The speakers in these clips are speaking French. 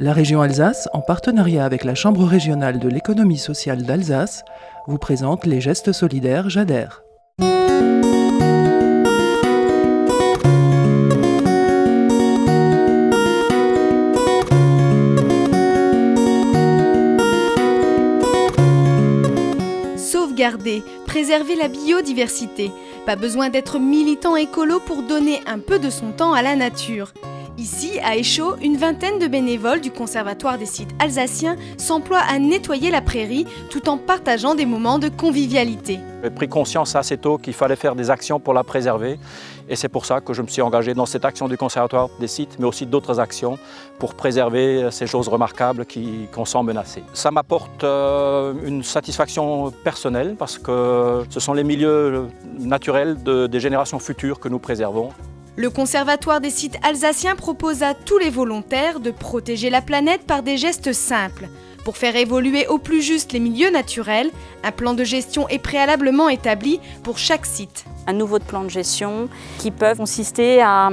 La région Alsace, en partenariat avec la Chambre régionale de l'économie sociale d'Alsace, vous présente les gestes solidaires JADER. Sauvegarder, préserver la biodiversité. Pas besoin d'être militant écolo pour donner un peu de son temps à la nature. Ici, à Échaud, une vingtaine de bénévoles du Conservatoire des sites alsaciens s'emploient à nettoyer la prairie tout en partageant des moments de convivialité. J'ai pris conscience assez tôt qu'il fallait faire des actions pour la préserver et c'est pour ça que je me suis engagé dans cette action du Conservatoire des sites, mais aussi d'autres actions pour préserver ces choses remarquables qu'on sent menacées. Ça m'apporte une satisfaction personnelle parce que ce sont les milieux naturels des générations futures que nous préservons. Le Conservatoire des sites alsaciens propose à tous les volontaires de protéger la planète par des gestes simples. Pour faire évoluer au plus juste les milieux naturels, un plan de gestion est préalablement établi pour chaque site. Un nouveau plan de gestion qui peut consister à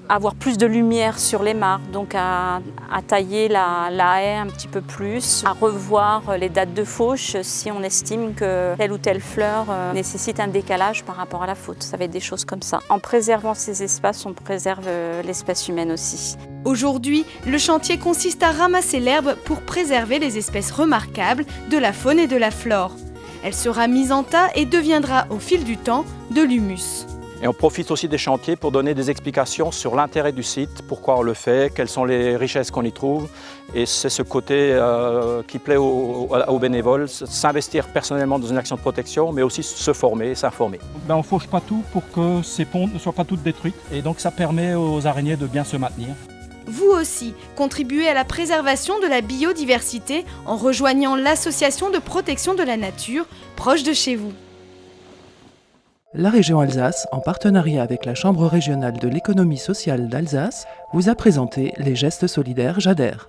avoir plus de lumière sur les mares, donc à tailler la haie un petit peu plus, à revoir les dates de fauche si on estime que telle ou telle fleur nécessite un décalage par rapport à la faute. Ça va être des choses comme ça. En préservant ces espaces, on préserve l'espèce humaine aussi. Aujourd'hui, le chantier consiste à ramasser l'herbe pour préserver les espèces remarquables de la faune et de la flore. Elle sera mise en tas et deviendra au fil du temps de l'humus. Et on profite aussi des chantiers pour donner des explications sur l'intérêt du site, pourquoi on le fait, quelles sont les richesses qu'on y trouve. Et c'est ce côté qui plaît aux bénévoles, s'investir personnellement dans une action de protection, mais aussi se former, s'informer. On ne fauche pas tout pour que ces pontes ne soient pas toutes détruites. Et donc ça permet aux araignées de bien se maintenir. Vous aussi, contribuez à la préservation de la biodiversité en rejoignant l'association de protection de la nature proche de chez vous. La région Alsace, en partenariat avec la Chambre régionale de l'économie sociale d'Alsace, vous a présenté les gestes solidaires JADER.